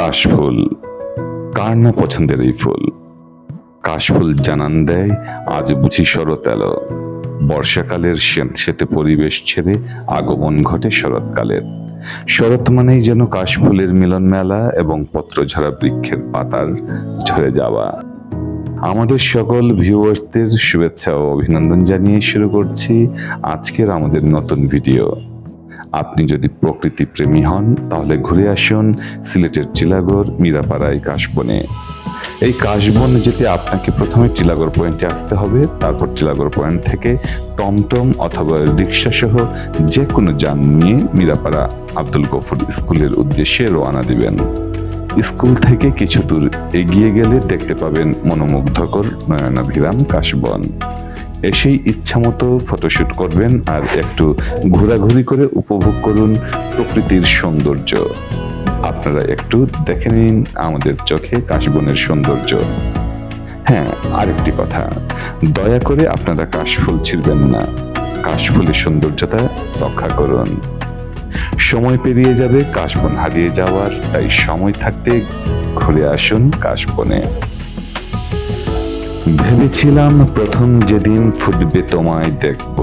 কাশফুল কার না পছন্দের এই ফুল। কাশফুল জানান দেয় আজ বুঝি শরৎ এলো। বর্ষাকালের স্যাঁতসেঁতে পরিবেশ ছেড়ে আগমন ঘটে শরৎকালের। শরৎ মানেই যেন কাশফুলের মিলন মেলা এবং পত্রঝরা বৃক্ষের পাতার ঝরে যাওয়া। আমাদের সকল ভিউয়ার্সদের শুভেচ্ছা ও অভিনন্দন জানিয়ে শুরু করছি আজকের আমাদের নতুন ভিডিও। আপনি যদি প্রকৃতি প্রেমী হন তাহলে ঘুরে আসুন সিলেটের টিলাগড় মিরাপাড়ায় কাশবনে। এই কাশবন যেতে আপনাকে প্রথমে টিলাগড় পয়েন্টে আসতে হবে, তারপর টিলাগড় পয়েন্ট থেকে টমটম অথবা রিক্সা সহ যে কোনো যান নিয়ে মিরাপাড়া আব্দুল গফুর স্কুলের উদ্দেশ্যে রওনা দিবেন। স্কুল থেকে কিছু দূর এগিয়ে গেলে দেখতে পাবেন মনোমুগ্ধকর নয়নাভিরাম কাশবন। এসেই ইচ্ছামতো ফটোশুট করবেন আর একটু ঘোরাঘুরি করে উপভোগ করুন প্রকৃতির সৌন্দর্য। আপনারা একটু দেখে নিন আমাদের চোখে কাশবনের সৌন্দর্য। হ্যাঁ, আরেকটি কথা, দয়া করে আপনারা কাশফুল ছিঁড়বেন না, কাশফুলের সৌন্দর্যতা রক্ষা করুন। সময় পেরিয়ে যাবে কাশবন হারিয়ে যাওয়ার, তাই সময় থাকতে ঘুরে আসুন কাশবনে। ভেবেছিলাম প্রথম যেদিন ফুটবে তোমায় দেখব,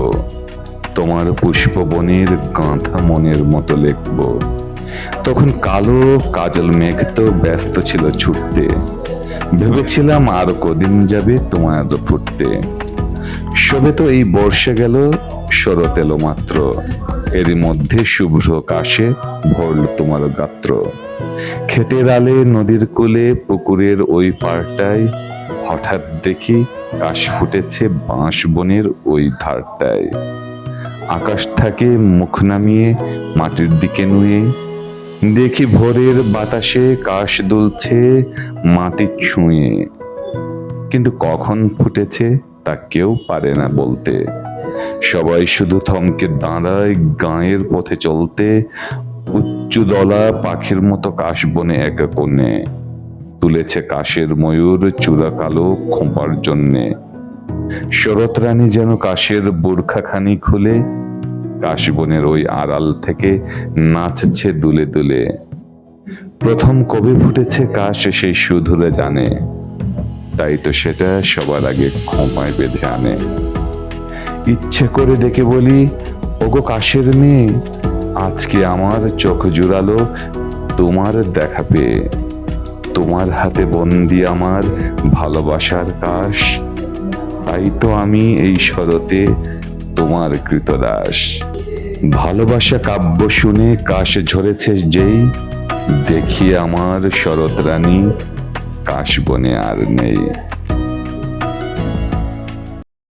তোমার পুষ্পবনের গাঁথা মনের মতো লিখব। তখন কালো কাজল মেঘ তো ব্যস্ত ছিল ছুটতে, ভেবেছিলাম আর কদিন যাবে তোমার ফুটতে। সবে তো এই বর্ষা গেল, শরৎ এলো মাত্র, এরই মধ্যে শুভ্র কাশে ভরল তোমার গাত্র। ক্ষেতের আলে নদীর কোলে পুকুরের ওই পাড়টায় হঠাৎ দেখি কাশ ফুটেছে বাঁশ বনের ওই ধারটায়। আকাশ থাকে মুখ নামিয়ে মাটির দিকে নুয়ে, দেখি ভোরের বাতাসে কাশ দুলছে মাটি ছুঁয়ে। কিন্তু কখন ফুটেছে তা কেউ পারে না বলতে, সবাই শুধু থমকে দাঁড়ায় গাঁয়ের পথে চলতে। উচ্চদলা পাখির মতো কাশবনে একা কোণে তুলেছে কাশের ময়ূর চূড়া কালো খোঁপার জন্যে। শরৎ রানী যেন কাশের বোরখাখানি খুলে কাশবনের ওই আড়াল থেকে নাচছে দুলে দুলে। প্রথম কবে ফুটেছে কাশ সেই শুধুরা জানে, তাই তো সেটা সবার আগে খোঁপায় বেঁধে আনে। ইচ্ছে করে ডেকে বলি, ওগো কাশের মেয়ে, আজকে আমার চোখ জুড়ালো তোমার দেখা পেয়ে। তোমার হাতে বন্দি আমার ভালোবাসার কাশ, তাই তো আমি এই শরতে তোমার কৃতদাস। ভালোবাসা কাব্য শুনে কাশ ঝরেছে যেই, দেখি আমার শরৎ রানী কাশবনে আর নেই।